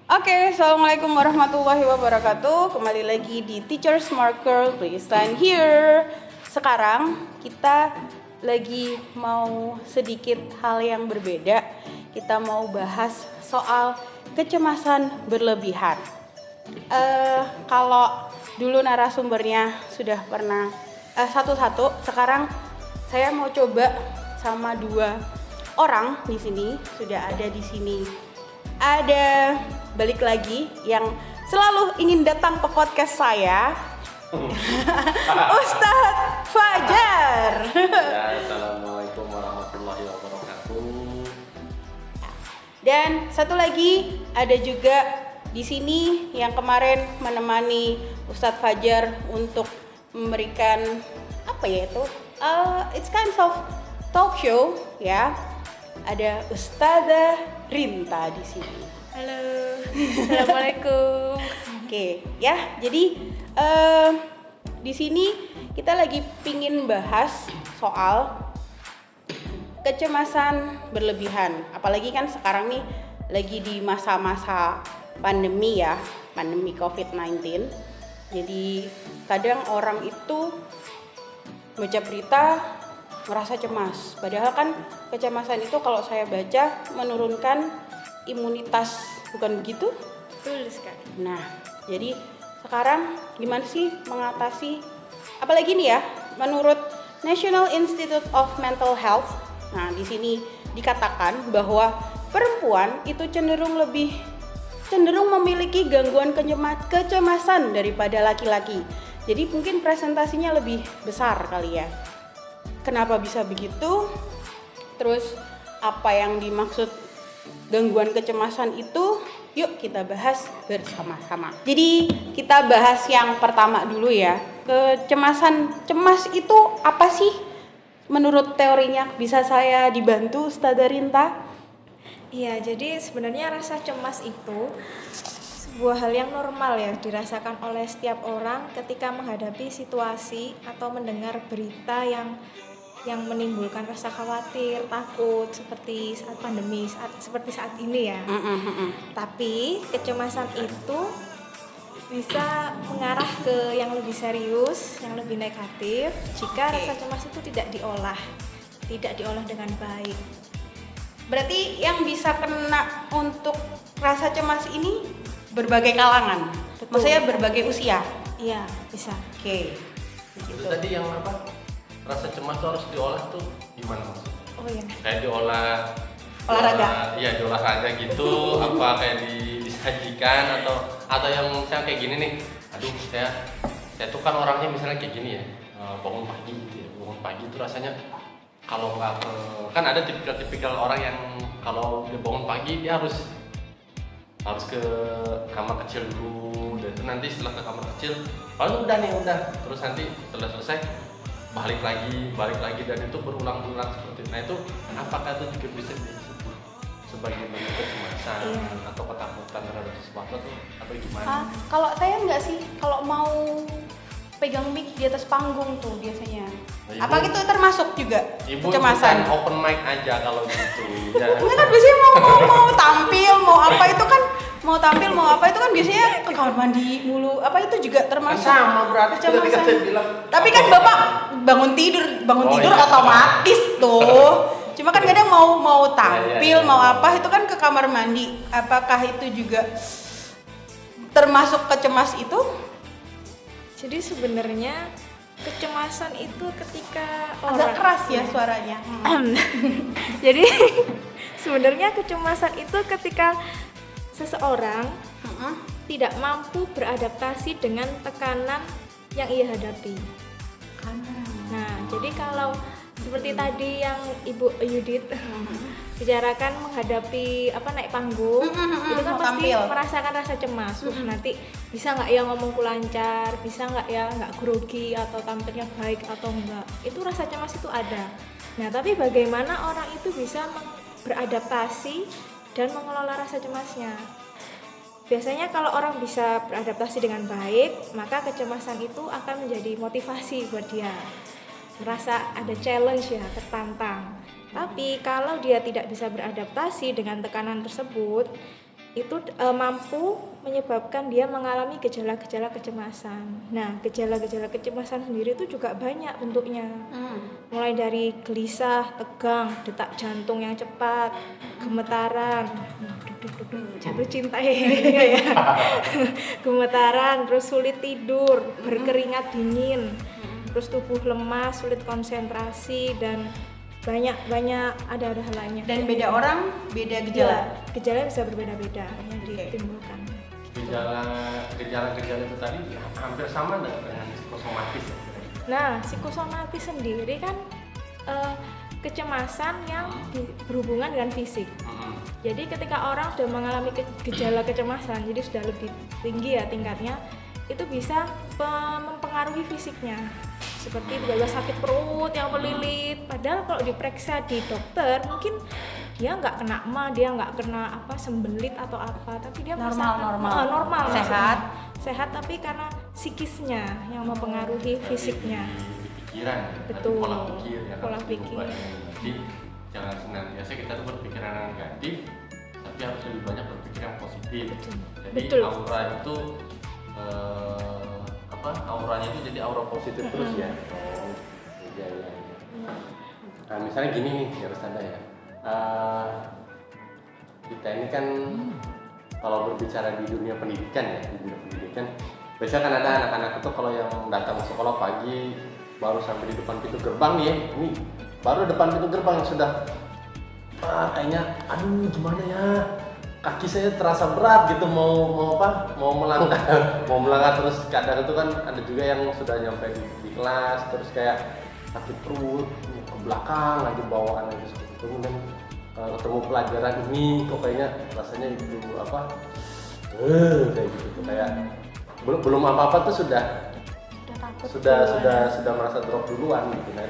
Oke, assalamualaikum warahmatullahi wabarakatuh. Kembali lagi di Teacher's Marker, please stand here. Sekarang kita lagi mau sedikit hal yang berbeda. Kita mau bahas soal kecemasan berlebihan. Kalau dulu narasumbernya sudah pernah satu-satu, sekarang saya mau coba sama dua orang di sini, sudah ada di sini. Ada balik lagi yang selalu ingin datang ke podcast saya, Ustadz Fajar. Ya, assalamualaikum warahmatullahi wabarakatuh. Dan satu lagi ada juga di sini yang kemarin menemani Ustadz Fajar untuk memberikan apa ya itu? It's kind of talk show ya. Ada Ustadzah Rinta di sini. Halo, assalamualaikum. Oke, ya. Jadi di sini kita lagi pingin bahas soal kecemasan berlebihan. Apalagi kan sekarang nih lagi di masa-masa pandemi ya, pandemi COVID-19. Jadi kadang orang itu baca berita merasa cemas. Padahal kan kecemasan itu kalau saya baca menurunkan imunitas, bukan begitu? Betul sekali. Nah, jadi sekarang gimana sih mengatasi, apalagi nih ya, menurut National Institute of Mental Health, nah di sini dikatakan bahwa perempuan itu cenderung memiliki gangguan kecemasan daripada laki-laki. Jadi mungkin presentasinya lebih besar kali ya. Kenapa bisa begitu? Terus apa yang dimaksud gangguan kecemasan itu? Yuk kita bahas bersama-sama. Jadi kita bahas yang pertama dulu ya. Cemas itu apa sih? Menurut teorinya bisa saya dibantu Ustadzah Rinta? Iya, jadi sebenarnya rasa cemas itu sebuah hal yang normal ya dirasakan oleh setiap orang ketika menghadapi situasi atau mendengar berita yang menimbulkan rasa khawatir, takut seperti saat pandemi, seperti saat ini ya. Tapi kecemasan itu bisa mengarah ke yang lebih serius, yang lebih negatif jika rasa cemas itu tidak diolah dengan baik. Berarti yang bisa kena untuk rasa cemas ini berbagai kalangan. Betul. Maksudnya berbagai usia. Iya, bisa. Oke. Itu tadi yang apa? Rasa cemas tuh harus diolah tuh gimana maksudnya? Oh iya. Kayak diolah Olahraga. Iya, diolahraga gitu. Apa kayak disajikan atau yang misalnya kayak gini nih. Aduh, saya tuh kan orangnya misalnya kayak gini ya. Bangun pagi gitu ya. Bangun pagi tuh rasanya kalau nggak kan ada tipikal orang yang kalau dia bangun pagi dia harus ke kamar kecil dulu, dan itu nanti setelah ke kamar kecil udah terus nanti setelah selesai balik lagi dan itu berulang-ulang seperti itu. Nah itu apakah itu juga bisa disebut sebagai bentuk kecemasan atau ketakutan terhadap sesuatu atau gimana? Kalau saya enggak sih, kalau mau pegang mic di atas panggung tuh biasanya. Nah, Apa gitu termasuk juga Ibu kecemasan? bukan open mic aja kalau gitu. Enggak kan biasanya mau tampil, mau apa itu kan biasanya ke kamar mandi mulu. Apa itu juga termasuk? Sama berarti tadi kan saya bilang. Tapi kan Bapak bangun tidur Iya. otomatis tuh. Cuma kan kadang mau tampil, Iya. mau apa itu kan ke kamar mandi. Apakah itu juga termasuk kecemas itu? Jadi sebenarnya kecemasan itu ketika Agak keras ya suaranya. Jadi sebenarnya kecemasan itu ketika seseorang tidak mampu beradaptasi dengan tekanan yang ia hadapi. Nah, jadi kalau seperti tadi yang Ibu Yudit bicarakan menghadapi naik panggung, itu kan mau pasti tampil. merasakan rasa cemas. Nanti bisa nggak ya ngomongku lancar, bisa nggak ya nggak grogi atau tampilnya baik atau enggak. Itu rasa cemas itu ada. Nah, tapi bagaimana orang itu bisa beradaptasi dan mengelola rasa cemasnya? Biasanya kalau orang bisa beradaptasi dengan baik, maka kecemasan itu akan menjadi motivasi buat dia. Merasa ada challenge ya, tertantang. Tapi kalau dia tidak bisa beradaptasi dengan tekanan tersebut, itu mampu menyebabkan dia mengalami gejala-gejala kecemasan. Nah, gejala-gejala kecemasan sendiri itu juga banyak bentuknya. Mulai dari gelisah, tegang, detak jantung yang cepat, gemetaran, jatuh cinta ya. Gemetaran, terus sulit tidur, berkeringat dingin, terus tubuh lemas, sulit konsentrasi, dan banyak ada hal lainnya. Dan beda orang beda gejala. Gejala bisa berbeda-beda yang ditimbulkan. Gejala itu tadi hampir sama dengan psikosomatis ya. Nah, psikosomatis sendiri kan kecemasan yang berhubungan dengan fisik. Jadi ketika orang sudah mengalami gejala kecemasan, jadi sudah lebih tinggi ya tingkatnya, itu bisa mempengaruhi fisiknya. Seperti tiba-tiba sakit perut yang melilit, padahal kalau diperiksa di dokter mungkin dia nggak kena dia nggak kena sembelit atau apa, tapi dia normal sehat, tapi karena psikisnya yang mempengaruhi fisiknya. Pikiran, betul, pola pikir ya, pola pikir. Jadi jangan senantiasa kita tuh berpikiran yang negatif, tapi harus lebih banyak berpikir yang positif. Jadi betul. Aura itu auranya itu jadi aura positif terus ya. Iya. Nah, misalnya gini nih, harus ada ya. Kita ini kan kalau berbicara di dunia pendidikan ya, biasanya kan ada anak-anak itu kalau yang datang ke sekolah pagi baru sampai di depan pintu gerbang nih ya, ini baru depan pintu gerbang sudah kayaknya aduh gimana ya, kaki saya terasa berat gitu mau melangkah terus kadang itu kan ada juga yang sudah nyampe di kelas terus kayak sakit perut ke belakang lagi bawaan lagi seperti itu, kemudian ketemu pelajaran ini kok kayaknya rasanya itu kayak gitu tuh, kayak belum apa-apa tuh sudah merasa drop duluan gitu. Nah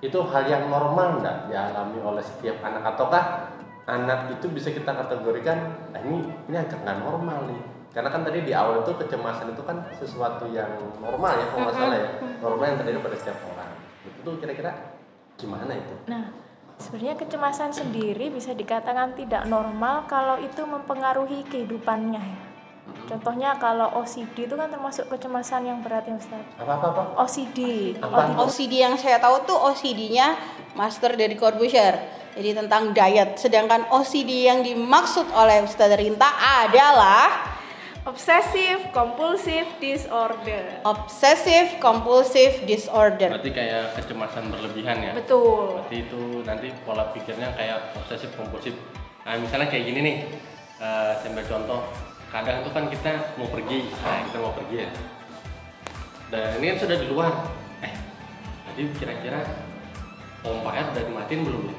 itu hal yang normal nggak dialami oleh setiap anak, ataukah anak itu bisa kita kategorikan ini agak nggak normal nih, karena kan tadi di awal itu kecemasan itu kan sesuatu yang normal ya, kalau nggak salah ya, normal yang terjadi pada setiap orang. Itu tuh kira-kira gimana itu? Nah, sebenarnya kecemasan sendiri bisa dikatakan tidak normal kalau itu mempengaruhi kehidupannya ya. Contohnya kalau OCD itu kan termasuk kecemasan yang berat ya Ustaz. Apa? OCD. OCD yang saya tahu tuh OCD-nya Master dari Corbusier. Jadi tentang diet. Sedangkan OCD yang dimaksud oleh Ustaz Rinta adalah Obsessive Compulsive Disorder. Obsessive Compulsive Disorder. Berarti kayak kecemasan berlebihan ya? Betul. Berarti itu nanti pola pikirnya kayak obsesif kompulsif. Nah misalnya kayak gini nih, saya ambil contoh. Kadang tuh kan kita mau pergi ya. Dan ini kan sudah di luar. Jadi kira-kira pompa air udah dimatiin belum ya?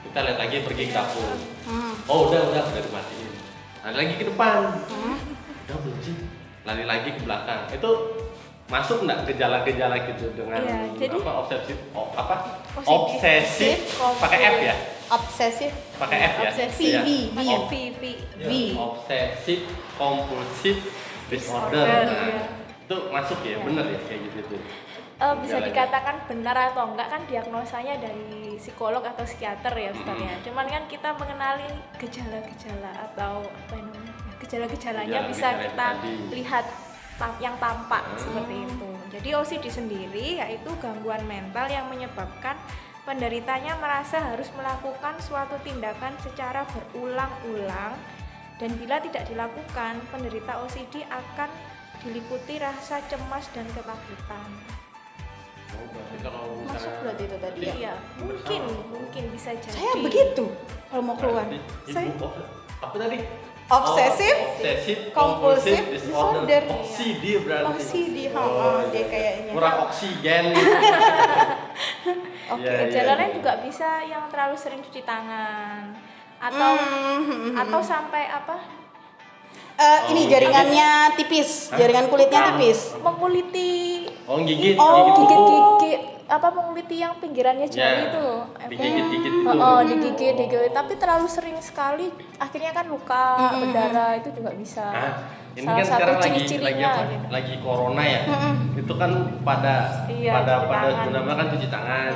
Kita lihat lagi pergi ke dapur. Oh udah dimatiin. Lari lagi ke depan. Udah belum sih? Lari lagi ke belakang. Itu masuk nggak gejala-gejala gitu dengan obsesif pakai F ya? Obsesif pakai F ya? V. Obsesif kompulsif disorder. Nah, itu masuk ya, bener ya kayak gitu. Bisa dikatakan benar atau enggak kan diagnosanya dari psikolog atau psikiater ya Ustaz ya. Cuman kan kita mengenali gejala-gejala atau gejala-gejalanya bisa kita lihat yang tampak seperti itu. Jadi OCD sendiri yaitu gangguan mental yang menyebabkan penderitanya merasa harus melakukan suatu tindakan secara berulang-ulang, dan bila tidak dilakukan, penderita OCD akan diliputi rasa cemas dan ketakutan. Masuk berarti itu tadi ya? Iya, mungkin bisa jadi. Saya begitu kalau mau keluar. Apa tadi? Obsesif compulsive disorder. OCD berarti. OCD, dia kayaknya. Kurang oksigen. Oke, gejala lain juga bisa yang terlalu sering cuci tangan atau sampai ini jaringannya tipis, jaringan kulitnya tipis. Mengkuliti. Gigit. Gigit. Menguliti yang pinggirannya jari itu loh. Digigit-gigit itu. Digigit. Tapi terlalu sering sekali akhirnya kan luka, berdarah, itu juga bisa. Ini salah kan satu sekarang ciri-cirinya gitu. lagi corona ya. Itu kan pada benar-benar kan cuci tangan.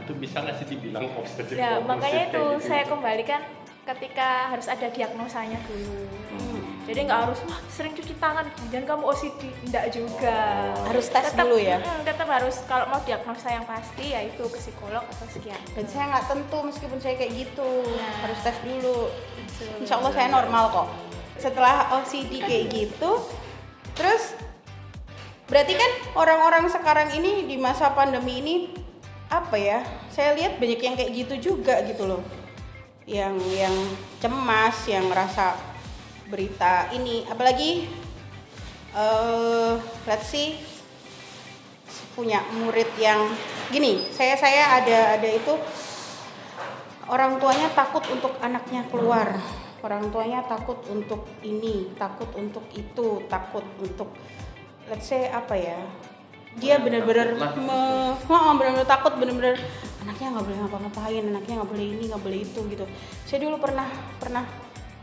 Itu bisa nggak sih dibilang obsesif? Ya, makanya itu saya kembalikan ketika harus ada diagnosanya dulu. Jadi nggak harus wah sering cuci tangan, jangan kamu OCD, enggak juga. Harus tes Tetap- dulu ya. Tetap harus kalau mau diagnosa yang pasti yaitu ke psikolog atau psikiater. Dan saya nggak tentu meskipun saya kayak gitu, Nah. harus tes dulu. Betul. Insya Allah saya normal kok. Setelah OCD kayak gitu, terus berarti kan orang-orang sekarang ini di masa pandemi ini apa ya? Saya lihat banyak yang kayak gitu juga gitu loh. Yang cemas, yang ngerasa berita ini, apalagi let's see punya murid yang gini, saya ada itu orang tuanya takut untuk anaknya keluar, orang tuanya takut untuk ini, takut untuk itu, takut untuk let's say apa ya, dia benar-benar benar-benar takut, benar-benar anaknya nggak boleh ngapa-ngapain, anaknya nggak boleh ini, nggak boleh itu gitu. Saya dulu pernah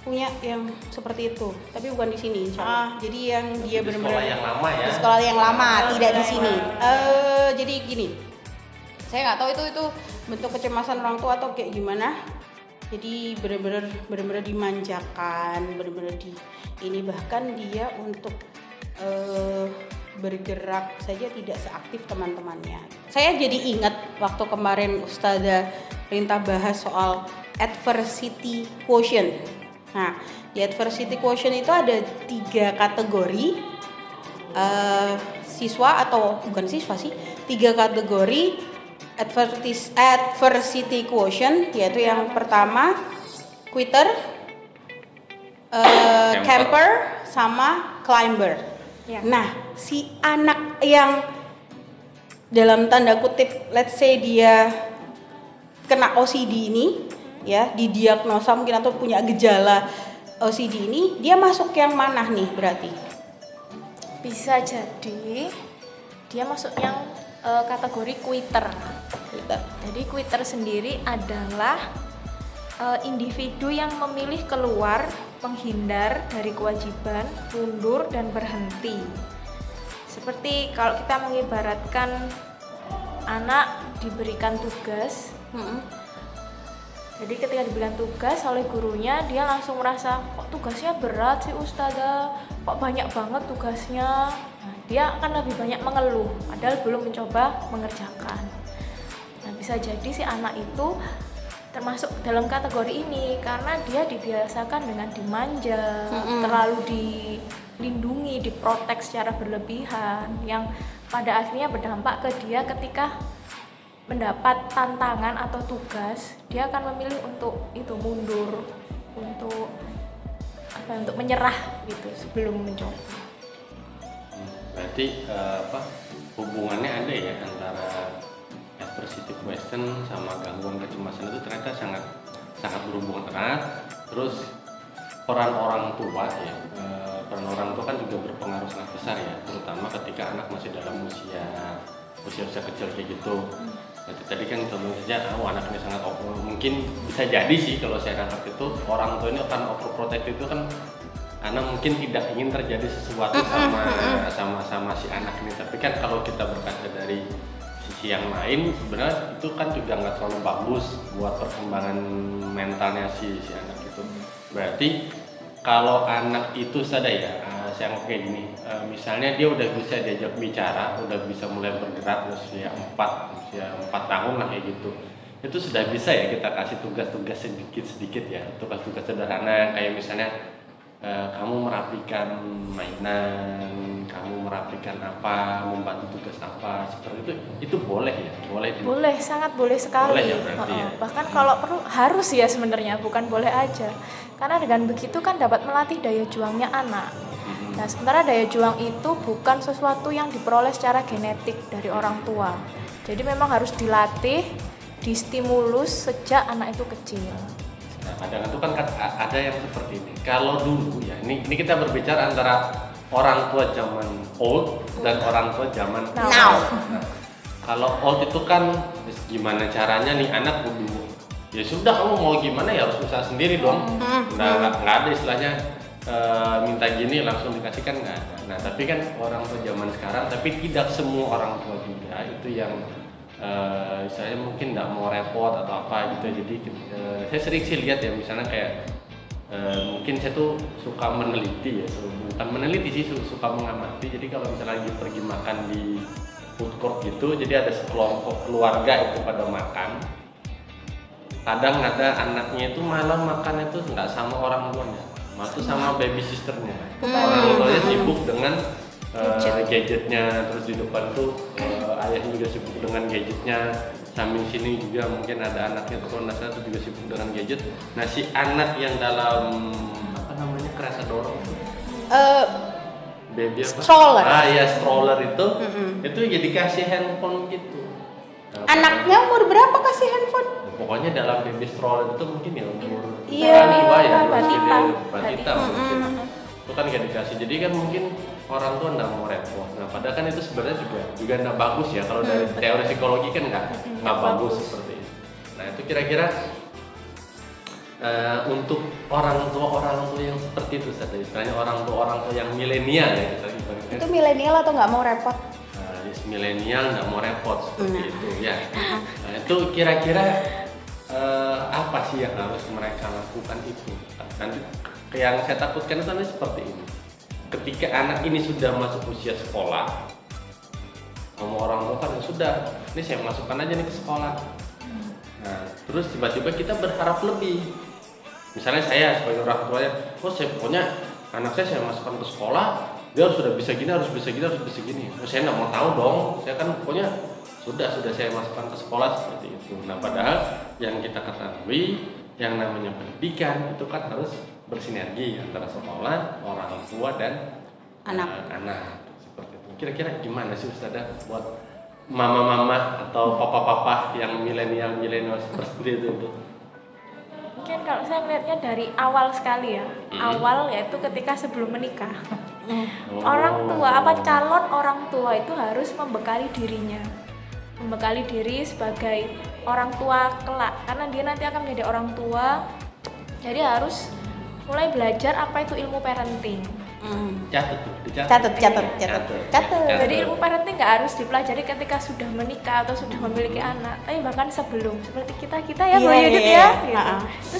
punya yang seperti itu, tapi bukan di sini, insya Allah. Jadi yang dia Di benar-benar sekolah yang lama ya. di sekolah yang lama, tidak di sini. Jadi gini, saya nggak tahu itu bentuk kecemasan orang tua atau kayak gimana. Jadi benar-benar dimanjakan, benar-benar di ini, bahkan dia untuk bergerak saja tidak seaktif teman-temannya. Saya jadi ingat waktu kemarin Ustazah Rinta bahas soal adversity quotient. Nah, di adversity quotient itu ada 3 kategori siswa, atau bukan siswa sih, 3 kategori adversity quotient, yaitu yang pertama quitter, camper, sama climber. Ya. Nah, si anak yang dalam tanda kutip let's say dia kena OCD ini ya, didiagnosa mungkin atau punya gejala OCD ini, dia masuk yang mana nih berarti? Bisa jadi dia masuk yang kategori quitter. Jadi quitter sendiri adalah individu yang memilih keluar, menghindar dari kewajiban, mundur dan berhenti. Seperti kalau kita mengibaratkan anak diberikan tugas. Jadi ketika diberikan tugas oleh gurunya, dia langsung merasa kok tugasnya berat sih Ustazah, kok banyak banget tugasnya. Nah, dia akan lebih banyak mengeluh, padahal belum mencoba mengerjakan. Nah, bisa jadi si anak itu termasuk dalam kategori ini karena dia dibiasakan dengan dimanja, terlalu dilindungi, diprotek secara berlebihan, yang pada akhirnya berdampak ke dia ketika mendapat tantangan atau tugas, dia akan memilih untuk itu mundur, untuk untuk menyerah gitu sebelum mencoba. Berarti hubungannya ada ya antara adversity question sama gangguan kecemasan itu ternyata sangat berhubungan erat. Terus peran orang tua ya, peran orang tua kan juga berpengaruh sangat besar ya, terutama ketika anak masih dalam usia kecil kayak gitu. Jadi tadi kan contoh saja, anaknya sangat mungkin bisa jadi sih kalau saya nangkap itu orang tua ini akan overprotective itu kan karena mungkin tidak ingin terjadi sesuatu sama si anak ini. Tapi kan kalau kita berkaca dari sisi yang lain, sebenarnya itu kan juga nggak terlalu bagus buat perkembangan mentalnya si anak itu. Berarti kalau anak itu sadar ya, saya ngomong kayak gini, misalnya dia udah bisa diajak bicara, udah bisa mulai bergerak usia 4 tahun lah kayak gitu, itu sudah bisa ya kita kasih tugas-tugas sedikit ya, tugas-tugas sederhana kayak misalnya kamu merapikan mainan, kamu merapikan apa, membantu tugas apa, seperti itu boleh ya? Boleh, sangat boleh sekali. Boleh ya berarti ya? Bahkan kalau perlu harus ya sebenarnya, bukan boleh aja. Karena dengan begitu kan dapat melatih daya juangnya anak. Nah, sementara daya juang itu bukan sesuatu yang diperoleh secara genetik dari orang tua. Jadi memang harus dilatih, distimulus sejak anak itu kecil. Nah, kadang itu kan ada yang seperti ini. Kalau dulu ya, ini kita berbicara antara orang tua zaman old dan orang tua zaman Now. Kalau old itu kan gimana caranya nih anak dulu, ya sudah kamu mau gimana ya harus usaha sendiri dong. Nggak ada istilahnya minta gini langsung dikasihkan, nggak ada. Nah tapi kan orang tua zaman sekarang, tapi tidak semua orang tua juga itu yang saya mungkin nggak mau repot atau apa gitu. Jadi saya sering sih lihat ya, misalnya kayak mungkin saya tuh suka meneliti ya, bukan meneliti sih, suka mengamati. Jadi kalau misalnya lagi pergi makan di food court gitu, jadi ada sekelompok keluarga itu pada makan. Kadang ada anaknya itu malah makan itu nggak sama orang tuanya, malah tuh sama baby sisternya. Orang tuanya sibuk dengan gadgetnya, terus di depan tuh ayahnya juga sibuk dengan gadgetnya. Samping sini juga mungkin ada anaknya tuh, kalau tuh juga sibuk dengan gadget. Nah, si anak yang dalam apa namanya kerasa dorong baby apa? Stroller. Ya stroller itu ya dikasih handphone gitu. Nah, Anaknya umur berapa kasih handphone? pokoknya dalam baby stroller itu mungkin ya umur Iya, dua ya, balita. mungkin. Itu kan gak dikasih, jadi kan mungkin orang tua nggak mau repot. Nah, padahal kan itu sebenarnya juga nggak bagus ya, kalau dari teori psikologi kan nggak bagus seperti itu. Nah, itu kira-kira untuk orang tua yang seperti itu, istilahnya orang tua yang milenial ya kita ibaratkan. Itu milenial atau nggak mau repot? Milenial nggak mau repot seperti itu ya. Nah, itu kira-kira apa sih yang harus mereka lakukan itu? Nanti yang saya takutkan itu nanti seperti ini. Ketika anak ini sudah masuk usia sekolah, ngomong orang tua kan sudah, ini saya masukkan aja nih ke sekolah. Nah, terus tiba-tiba kita berharap lebih. Misalnya saya sebagai orang tuanya, saya pokoknya anak saya masukkan ke sekolah, dia sudah bisa gini, harus bisa gini. Saya nggak mau tahu dong, saya kan pokoknya sudah saya masukkan ke sekolah seperti itu. Nah, padahal yang kita ketahui, yang namanya pendidikan itu kan harus bersinergi antara sekolah, orang tua dan anak. Seperti itu. Kira-kira gimana sih Ustazah buat mama-mama atau papa-papa yang milenial seperti itu? Mungkin kalau saya melihatnya dari awal sekali ya. Awal yaitu ketika sebelum menikah. Orang tua, calon orang tua itu harus membekali dirinya. Membekali diri sebagai orang tua kelak, karena dia nanti akan menjadi orang tua. Jadi harus mulai belajar apa itu ilmu parenting. Catat. Jadi ilmu parenting nggak harus dipelajari ketika sudah menikah atau sudah memiliki anak, tapi bahkan sebelum, seperti kita ya, Bu Yudit ya, gitu. Itu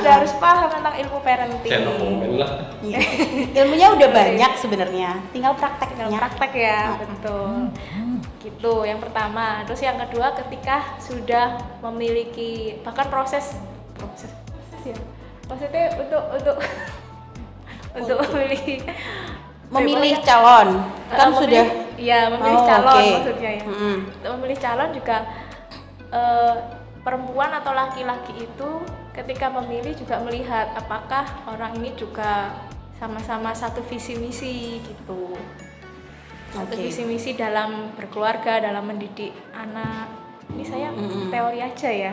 sudah harus paham tentang ilmu parenting. Ilmunya udah banyak sebenarnya, tinggal prakteknya. Praktek ya, betul. Gitu yang pertama. Terus yang kedua, ketika sudah memiliki bahkan proses ya. Maksudnya untuk memilih calon kan sudah memilih calon. Okay. Maksudnya ya. Untuk memilih calon juga perempuan atau laki-laki itu ketika memilih juga melihat apakah orang ini juga sama-sama satu visi misi gitu. Satu visi misi dalam berkeluarga, dalam mendidik anak. Ini saya teori aja ya.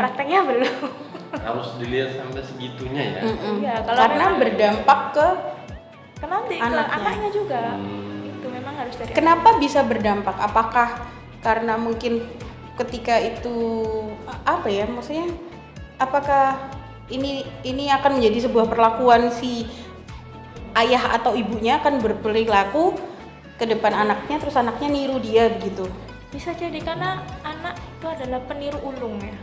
Prakteknya belum. Harus dilihat sampai segitunya ya. Iya, karena berdampak ke nanti ke anaknya juga. Itu memang harus dari. Kenapa bisa berdampak? Apakah karena mungkin ketika itu maksudnya apakah ini akan menjadi sebuah perlakuan si ayah atau ibunya akan berperilaku ke depan anaknya, terus anaknya niru dia begitu? Bisa jadi karena anak itu adalah peniru ulung ya.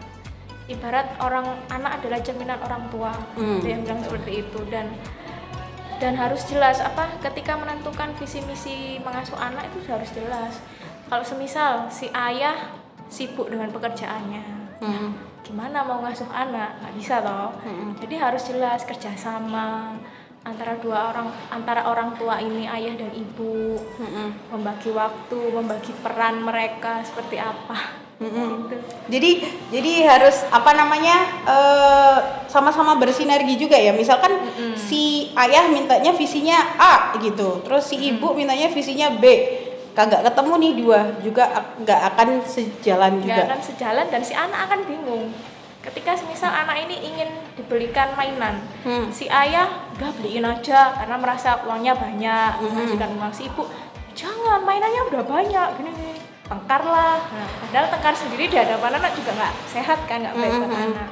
Ibarat anak adalah cerminan orang tua, ada yang bilang seperti itu, dan harus jelas ketika menentukan visi misi mengasuh anak itu harus jelas. Kalau semisal si ayah sibuk dengan pekerjaannya, gimana mau ngasuh anak? Nggak bisa toh. Jadi harus jelas kerjasama antara orang tua ini, ayah dan ibu, membagi waktu, membagi peran mereka seperti apa. Gitu. Jadi harus sama-sama bersinergi juga ya. Misalkan si ayah mintanya visinya A gitu, terus si ibu mintanya visinya B, kagak ketemu nih dua, juga nggak akan sejalan juga. Nggak akan sejalan dan si anak akan bingung. Ketika misal anak ini ingin dibelikan mainan, si ayah udah beliin aja karena merasa uangnya banyak, mengajukan uang. Si ibu, jangan, mainannya udah banyak, gini. Tengkar lah. Nah, padahal tengkar sendiri di hadapan anak juga nggak sehat kan, nggak baik buat anak.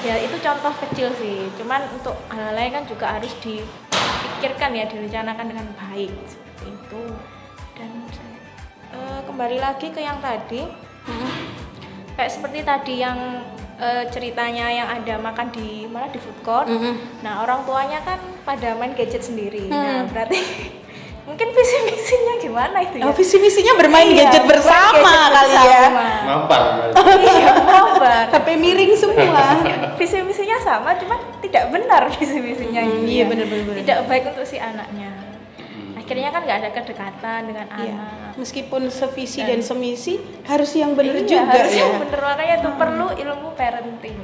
Ya itu contoh kecil sih. Cuman untuk hal lain kan juga harus dipikirkan ya, direncanakan dengan baik seperti itu. kembali lagi ke yang tadi. Kayak seperti tadi yang ceritanya yang ada makan di food court. Nah, orang tuanya kan pada main gadget sendiri. Nah, berarti mungkin visi misinya gimana itu ya? Visi misinya bermain Iya, gadget bersama gadget kali ya. bersama. Mampar. Iya, mabar. HP miring semua. Visi misinya sama, cuma tidak benar visi misinya gitu Iya, ya. benar-benar. Tidak baik untuk si anaknya. Akhirnya kan nggak ada kedekatan dengan Iya. anak. Meskipun sevisi dan semisi harus yang benar Iya, juga harus ya. yang bener, makanya itu perlu ilmu parenting.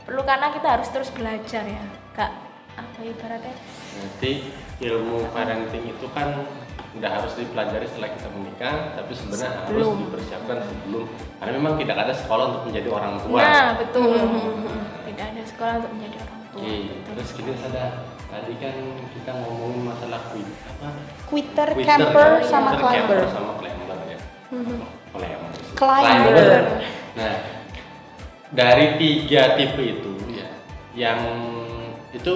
Perlu karena kita harus terus belajar ya, Kak. Apa ibaratnya? Berarti ilmu parenting itu kan udah harus dipelajari setelah kita menikah, tapi sebenarnya harus dipersiapkan sebelum, karena memang tidak ada sekolah untuk menjadi orang tua. Nah, betul. Tidak ada sekolah untuk menjadi orang tua. Oke, terus gini ada tadi kan kita ngomongin masalah Quitter, camper, sama Quitter, climber. camper sama climber ya. Climber. Nah, dari 3 tipe itu ya, yang itu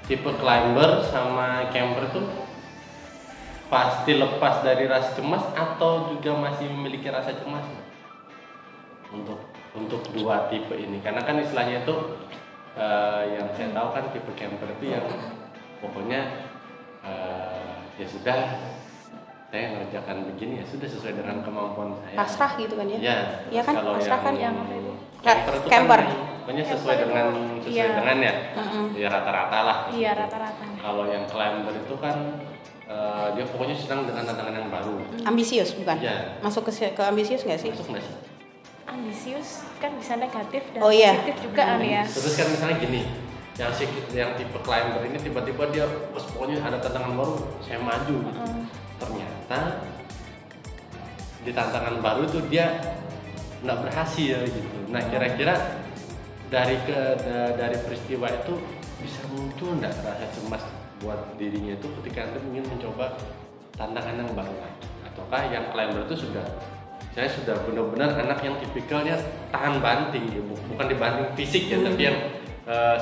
tipe climber sama camper itu pasti lepas dari rasa cemas atau juga masih memiliki rasa cemas untuk 2 tipe ini, karena kan istilahnya itu yang saya tahu kan tipe camper itu yang pokoknya ya sudah, saya ngerjakan begini ya sudah sesuai dengan kemampuan saya. Pasrah gitu kan ya? Ya kan, kalau pasrah kan yang apa itu? camper itu Camper. kan pokoknya sesuai dengan Iya. ya. Ya rata-rata lah. Iya, rata-rata. Kalau yang climber itu kan dia pokoknya senang dengan tantangan yang baru. Ambisius bukan? Iya. Masuk ke ambisius nggak sih? Masuk nggak sih? Ambisius kan bisa negatif dan Oh, iya. positif juga kan ya. Terus kan misalnya gini, yang tipe climber ini tiba-tiba dia pokoknya ada tantangan baru, saya maju gitu. Ternyata di tantangan baru itu dia nggak berhasil gitu. Nah, kira-kira dari peristiwa itu bisa muncul nggak rasa cemas buat dirinya itu ketika Anda ingin mencoba tantangan yang baru lagi, ataukah yang climber itu saya sudah benar-benar anak yang tipikalnya tahan banting ya, bukan dibanting fisik ya, tapi yang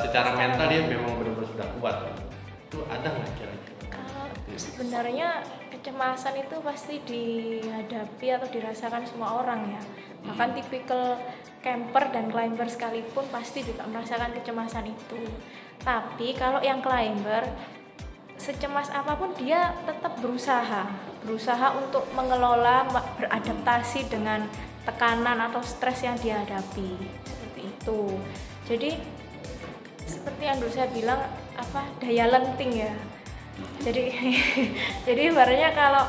secara mental dia memang benar-benar sudah kuat gitu. Itu ada nggak kira-kira? Kalau sebenarnya kecemasan itu pasti dihadapi atau dirasakan semua orang ya. Bahkan tipikal camper dan climber sekalipun pasti juga merasakan kecemasan itu. Tapi kalau yang climber, secemas apapun dia tetap berusaha untuk mengelola, beradaptasi dengan tekanan atau stres yang dihadapi, seperti itu. Jadi seperti yang dulu saya bilang, daya lenting ya. Jadi ibaratnya kalau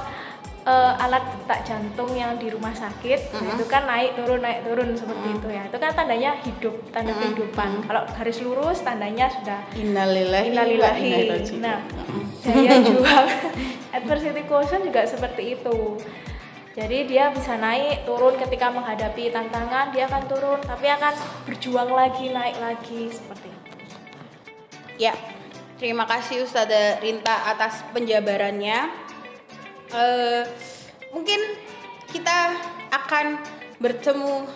alat detak jantung yang di rumah sakit itu kan naik turun seperti itu ya. Itu kan tandanya hidup, tanda kehidupan. Kalau garis lurus tandanya sudah innalillahi. Nah, daya juang adversity quotient juga seperti itu. Jadi dia bisa naik turun ketika menghadapi tantangan, dia akan turun tapi akan berjuang lagi, naik lagi seperti itu. Ya, terima kasih Ustazah Rinta atas penjabarannya. Mungkin kita akan bertemu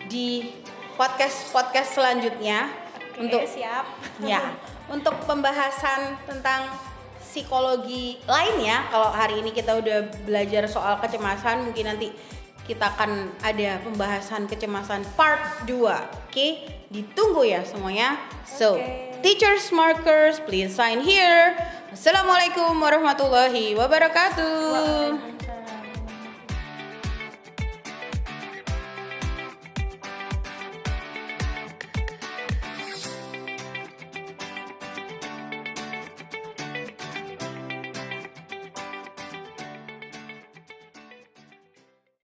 di podcast selanjutnya. Oke, siap. Ya, untuk pembahasan tentang psikologi lainnya. Kalau hari ini kita udah belajar soal kecemasan, mungkin nanti kita akan ada pembahasan kecemasan part 2. Oke, ditunggu ya semuanya. So, teachers markers please sign here. Assalamualaikum warahmatullahi wabarakatuh.